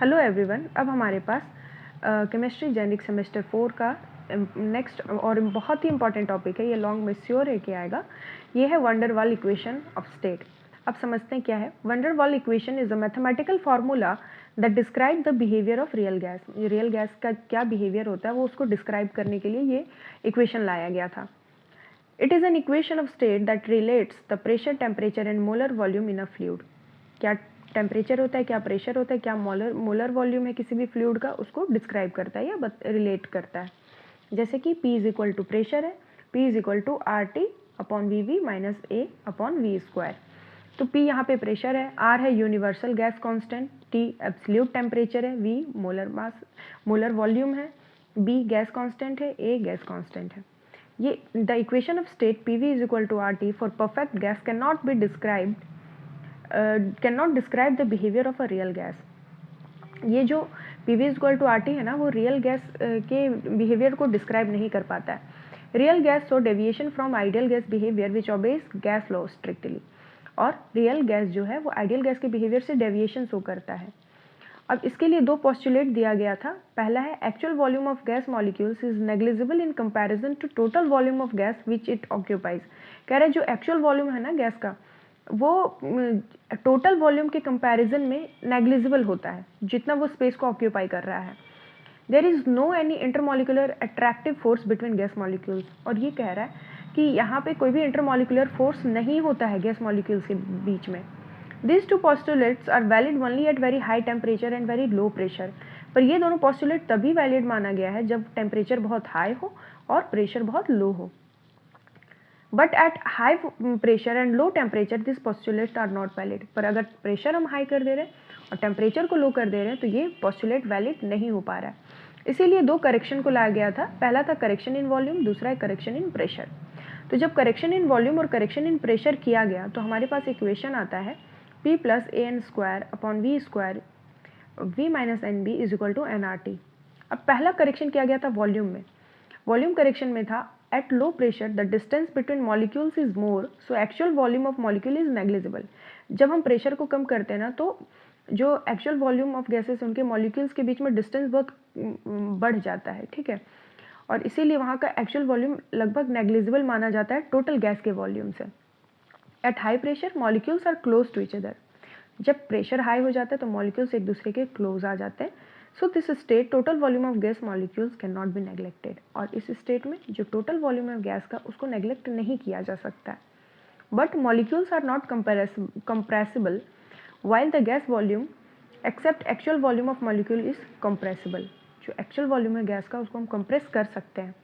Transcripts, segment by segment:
Hello everyone. अब हमारे पास chemistry genic semester 4 का नेक्स्ट और बहुत ही इंपॉर्टेंट टॉपिक है। ये लॉन्ग में श्योर है कि आएगा। ये है वंडरवाल इक्वेशन ऑफ स्टेट। अब समझते हैं क्या है। Van der Waals equation is a mathematical formula that describe the behaviour of real gas. Real gas का क्या बिहेवियर होता है वो उसको डिस्क्राइब करने के लिए ये इक्वेशन लाया गया था। It is an equation of state that relates the pressure, temperature and molar volume in a fluid. क्या टेम्परेचर होता है, क्या प्रेशर होता है, क्या मोलर वॉल्यूम है किसी भी फ्लूइड का, उसको डिस्क्राइब करता है या रिलेट करता है। जैसे कि P is equal to pressure है, P is equal to RT upon V minus A upon V square. तो P यहाँ पे प्रेशर है, R है universal gas constant, T absolute temperature है, V मोलर वॉल्यूम है, B गैस कांस्टेंट है, A gas constant है। ये the equation of state PV is equal to RT for perfect gas can not be described cannot describe the behavior of a real gas। ये जो PV is equal to RT है ना, वो real gas के behaviour को describe नहीं कर पाता है। Real gas show deviation from ideal gas behaviour which obeys gas law strictly. और रियल गैस जो है वो आइडियल गैस के बिहेवियर से डेविएशन शो करता है। अब इसके लिए दो पोस्टुलेट दिया गया था। पहला है actual volume of gas molecules is negligible in comparison to total volume of gas which it occupies. कह रहे हैं जो एक्चुअल वॉल्यूम है ना गैस का, वो टोटल वॉल्यूम के कंपैरिजन में नेग्लिजिबल होता है जितना वो स्पेस को ऑक्यूपाई कर रहा है। There is no any intermolecular attractive force between gas molecules. और ये कह रहा है कि यहाँ पे कोई भी इंटरमॉलिकुलर फोर्स नहीं होता है गैस मॉलिक्यूल्स के बीच में। These two postulates are valid only at very high temperature and very low pressure। पर ये दोनों postulate तभी valid माना गया है जब टेम्परेचर बहुत हाई हो और प्रेशर बहुत लो हो। But at high pressure and low temperature this postulates are not valid. पर अगर प्रेशर हम हाई कर दे रहे हैं और टेम्परेचर को लो कर दे रहे हैं तो ये postulate वैलिड नहीं हो पा रहा है। इसीलिए दो करेक्शन को लाया गया था। पहला था करेक्शन इन वॉल्यूम, दूसरा है करेक्शन इन प्रेशर। तो जब करेक्शन इन वॉल्यूम और करेक्शन इन प्रेशर किया गया तो हमारे पास इक्वेशन आता है P plus A N square upon V square V minus N B is equal to N R T. अब पहला करेक्शन किया गया था वॉल्यूम में। वॉल्यूम करेक्शन में था at low pressure the distance between molecules is more so actual volume of molecule is negligible. जब हम प्रेशर को कम करते हैं ना तो जो एक्चुअल वॉल्यूम ऑफ गैसेस उनके मॉलिक्यूल्स के बीच में डिस्टेंस बहुत बढ़ जाता है, ठीक है। और इसीलिए वहाँ का एक्चुअल वॉल्यूम लगभग नेग्लिजिबल माना जाता है टोटल गैस के वॉल्यूम से। At high pressure molecules are close to each other. जब प्रेशर हाई हो जाता है तो मॉलिक्यूल्स एक दूसरे के क्लोज आ जाते हैं। So this state total volume of gas molecules can not B neglected. और इस स्टेट में जो टोटल वॉल्यूम ऑफ गैस का उसको नेग्लेक्ट नहीं किया जा सकता है। But molecules are not compressible while the gas volume except actual volume of molecule is compressible. जो एक्चुअल वॉल्यूम है गैस का उसको हम कंप्रेस कर सकते हैं।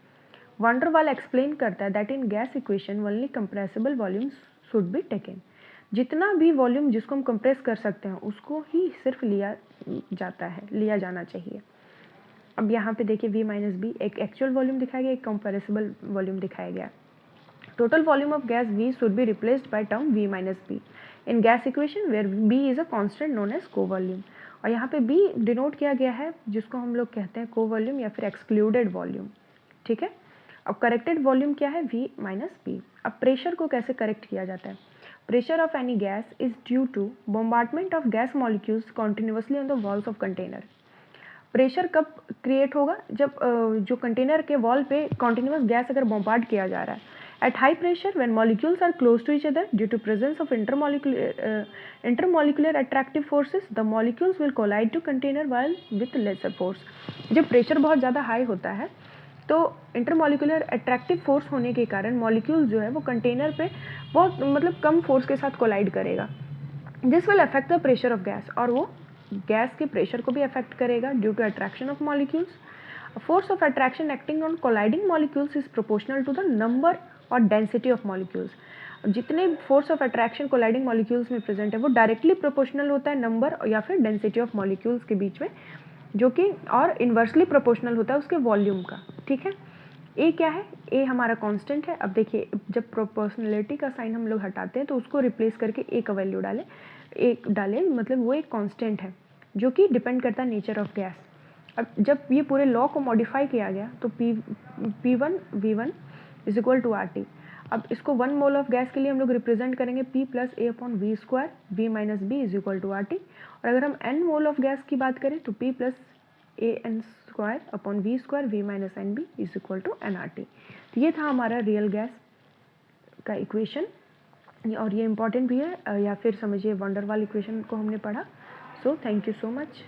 वंडरवाल एक्सप्लेन करता है that in gas equation only compressible volume should be taken. जितना भी वॉल्यूम जिसको हम कंप्रेस कर सकते हैं उसको ही सिर्फ लिया जाना चाहिए। अब यहाँ पे देखिए V माइनस बी एक एक्चुअल वॉल्यूम दिखाया गया, एक कंप्रेसिबल वॉल्यूम दिखाया गया। Total volume of gas V should be replaced by term V minus B in gas equation where B is a constant known as co volume. और यहाँ पे B denote किया गया है जिसको हम लोग कहते हैं को वॉल्यूम या फिर एक्सक्लूडेड वॉल्यूम, ठीक है। अब करेक्टेड वॉल्यूम क्या है V माइनस बी। अब प्रेशर को कैसे करेक्ट किया जाता है। Pressure of any gas is due to bombardment of gas molecules continuously on the walls of container। Pressure कब क्रिएट होगा जब जो कंटेनर के वॉल पे कॉन्टिन्यूस गैस अगर बॉम्बार्ड किया जा रहा है। At high pressure when molecules are close to each other due to presence of intermolecular attractive forces the molecules will collide to container wall with lesser force. जब pressure बहुत ज़्यादा high होता है तो इंटरमॉलिकुलर अट्रैक्टिव फोर्स होने के कारण molecule जो है वो कंटेनर पे बहुत मतलब कम फोर्स के साथ कोलाइड करेगा। This will affect the pressure of gas. और वो गैस के प्रेशर को भी अफेक्ट करेगा due to attraction of molecules. Force of attraction acting on colliding molecules is proportional to the number और डेंसिटी ऑफ मॉलिक्यूल्स। जितने force of attraction colliding molecules में present है वो डायरेक्टली प्रोपोर्शनल होता है नंबर या फिर डेंसिटी ऑफ मॉलिक्यूल्स के बीच में, जो कि और इन्वर्सली प्रोपोर्शनल होता है उसके वॉल्यूम का, ठीक है। ए क्या है, ए हमारा कांस्टेंट है। अब देखिए जब प्रोपोर्शनलिटी का साइन हम लोग हटाते हैं तो उसको रिप्लेस करके ए का वैल्यू डालें मतलब वो एक कांस्टेंट है जो कि डिपेंड करता है नेचर ऑफ गैस। अब जब ये पूरे लॉ को मॉडिफाई किया गया तो P1 V1 is equal to RT। अब इसको 1 मोल ऑफ गैस के लिए हम लोग रिप्रेजेंट करेंगे P plus A upon V square, V minus B is equal to RT। और अगर हम n मोल ऑफ गैस की बात करें तो P plus AN square upon V square, V minus NB is equal to nRT। तो ये था हमारा रियल गैस का इक्वेशन, और ये इम्पॉर्टेंट भी है, या फिर समझिए वंडरवाल इक्वेशन को हमने पढ़ा। So thank you so much.